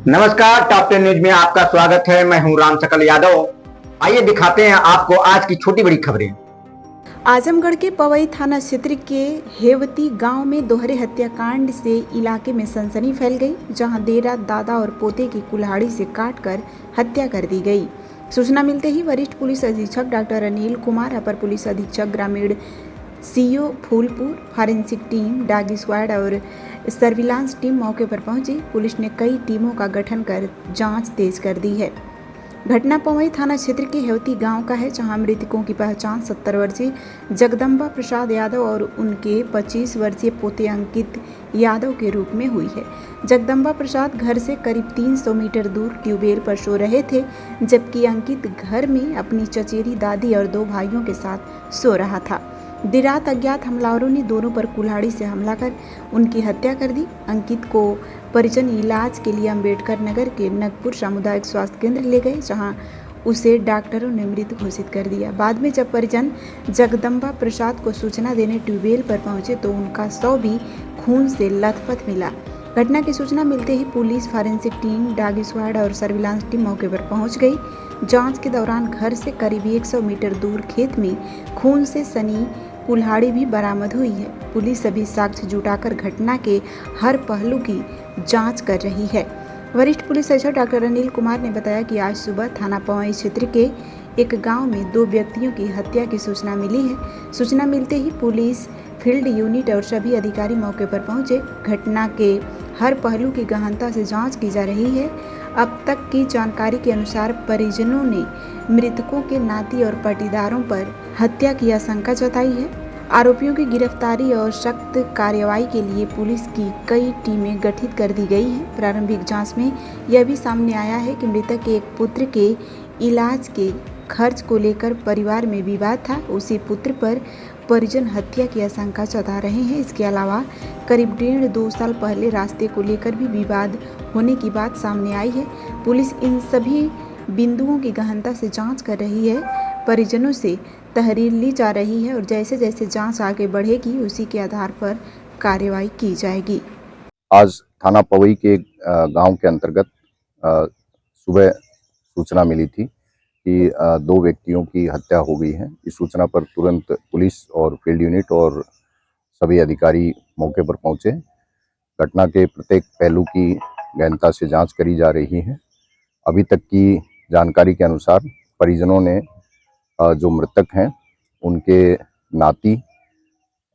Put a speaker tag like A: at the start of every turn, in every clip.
A: नमस्कार, top 10 news में आपका स्वागत है। मैं हूं राम सकल यादव। आइए दिखाते हैं आपको आज की छोटी बड़ी खबरें।
B: आजमगढ़ के पवई थाना क्षेत्र के हेवती गांव में दोहरे हत्याकांड से इलाके में सनसनी फैल गई, जहां देर रात दादा और पोते की कुल्हाड़ी से काटकर हत्या कर दी गई। सूचना मिलते ही वरिष्ठ पुलिस अधीक्षक डॉक्टर अनिल कुमार, अपर पुलिस अधीक्षक ग्रामीण CO Phulpur, forensic team, dog squad और सर्विलांस टीम मौके पर पहुंची। पुलिस ने कई टीमों का गठन कर जांच तेज कर दी है। घटना पवई थाना क्षेत्र के हेवती गांव का है, जहां मृतकों की पहचान 70 वर्षीय जगदम्बा प्रसाद यादव और उनके 25 वर्षीय पोते अंकित यादव के रूप में हुई है। जगदम्बा प्रसाद घर से करीब 300 मीटर दूर ट्यूबवेल पर सो रहे थे, जबकि अंकित घर में अपनी चचेरी दादी और 2 भाइयों के साथ सो रहा था। देर रात अज्ञात हमलावरों ने दोनों पर कुल्हाड़ी से हमला कर उनकी हत्या कर दी। अंकित को परिजन इलाज के लिए अंबेडकर नगर के नगपुर सामुदायिक स्वास्थ्य केंद्र ले गए, जहां उसे डॉक्टरों ने मृत घोषित कर दिया। बाद में जब परिजन जगदम्बा प्रसाद को सूचना देने ट्यूबवेल पर पहुंचे तो उनका शव भी खून से लथपथ मिला। घटना की सूचना मिलते ही पुलिस, फॉरेंसिक टीम, डॉग स्क्वाड और सर्विलांस टीम मौके पर पहुंच गई। जांच के दौरान घर से करीब 100 मीटर दूर खेत में खून से सनी कुल्हाड़ी भी बरामद हुई है। पुलिस सभी साक्ष्य जुटाकर घटना के हर पहलू की जांच कर रही है। वरिष्ठ पुलिस अधीक्षक डॉक्टर अनिल कुमार ने बताया कि आज सुबह थाना पवई क्षेत्र के एक गांव में 2 व्यक्तियों की हत्या की सूचना मिली है। सूचना मिलते ही पुलिस, फील्ड यूनिट और सभी अधिकारी मौके पर पहुंचे। घटना के हर पहलू की गहनता से जांच की जा रही है। अब तक की जानकारी के अनुसार परिजनों ने मृतकों के नाती और पाटीदारों पर हत्या की आशंका जताई है। आरोपियों की गिरफ्तारी और सख्त कार्रवाई के लिए पुलिस की कई टीमें गठित कर दी गई हैं। प्रारंभिक जांच में यह भी सामने आया है कि मृतक के एक पुत्र के इलाज के खर्च को लेकर परिवार में विवाद था। उसी पुत्र पर परिजन हत्या की आशंका जता रहे हैं। इसके अलावा करीब 1.5-2 साल पहले रास्ते को लेकर भी विवाद होने की बात सामने आई है। पुलिस इन सभी बिंदुओं की गहनता से जांच कर रही है। परिजनों से तहरीर ली जा रही है और जैसे जैसे जांच आगे बढ़ेगी उसी के आधार पर कार्रवाई की जाएगी।
C: आज थाना पवई के गांव के अंतर्गत सुबह सूचना मिली थी कि 2 व्यक्तियों की हत्या हो गई है। इस सूचना पर तुरंत पुलिस और फील्ड यूनिट और सभी अधिकारी मौके पर पहुंचे। घटना के प्रत्येक पहलू की गहनता से जांच करी जा रही है। अभी तक की जानकारी के अनुसार परिजनों ने जो मृतक हैं उनके नाती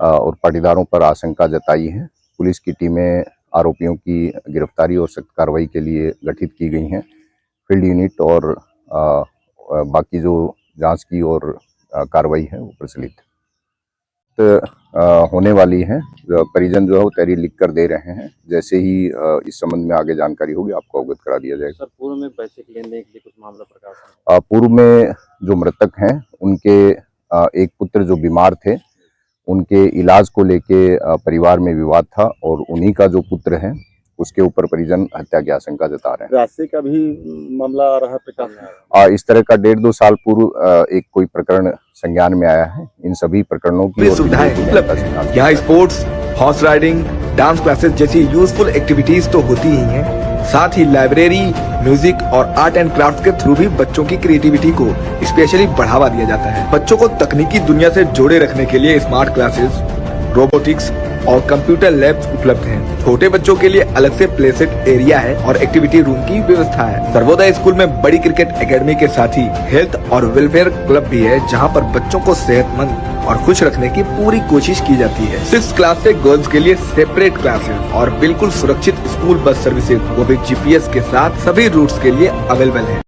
C: और पाटीदारों पर आशंका जताई है। पुलिस की टीमें आरोपियों की गिरफ्तारी और सख्त कार्रवाई के लिए गठित की गई हैं। फील्ड यूनिट और बाकी जो जांच की और कार्रवाई है वो प्रचलित होने वाली है। परिजन जो है वो तहरीर लिख कर दे रहे हैं। जैसे ही इस संबंध में आगे जानकारी होगी आपको अवगत करा दिया जाएगा।
D: सर, पूर्व में पैसे के लेन देन के लिए कुछ मामला प्रकाश में?
C: पूर्व में जो मृतक हैं उनके एक पुत्र जो बीमार थे, उनके इलाज को लेके परिवार में विवाद था और उन्हीं का जो पुत्र है उसके ऊपर परिजन हत्या की आशंका जता रहे हैं।
D: राशि का भी मामला आ रहा प्रकाश में?
C: इस तरह का 1.5-2 साल पूर्व एक कोई प्रकरण संज्ञान में आया है। इन सभी प्रकरणों की
E: सुविधाएं उपलब्ध हैं। यहाँ sports, horse riding, dance classes जैसी यूजफुल एक्टिविटीज तो होती ही हैं, साथ ही लाइब्रेरी, म्यूजिक और आर्ट एंड क्राफ्ट के थ्रू भी बच्चों की क्रिएटिविटी को स्पेशली बढ़ावा दिया जाता है। बच्चों को तकनीकी दुनिया से जोड़े रखने के लिए स्मार्ट क्लासेस, रोबोटिक्स और कंप्यूटर लैब्स उपलब्ध हैं। छोटे बच्चों के लिए अलग से प्ले सेट एरिया है और एक्टिविटी रूम की व्यवस्था है। सर्वोदय स्कूल में बड़ी क्रिकेट एकेडमी के साथ ही हेल्थ और वेलफेयर क्लब भी है, जहां पर बच्चों को सेहतमंद और खुश रखने की पूरी कोशिश की जाती है। 6th क्लास से गर्ल्स के लिए सेपरेट क्लासेस और बिल्कुल सुरक्षित स्कूल बस सर्विसेज, वो भी GPS के साथ सभी रूट्स के लिए अवेलेबल है।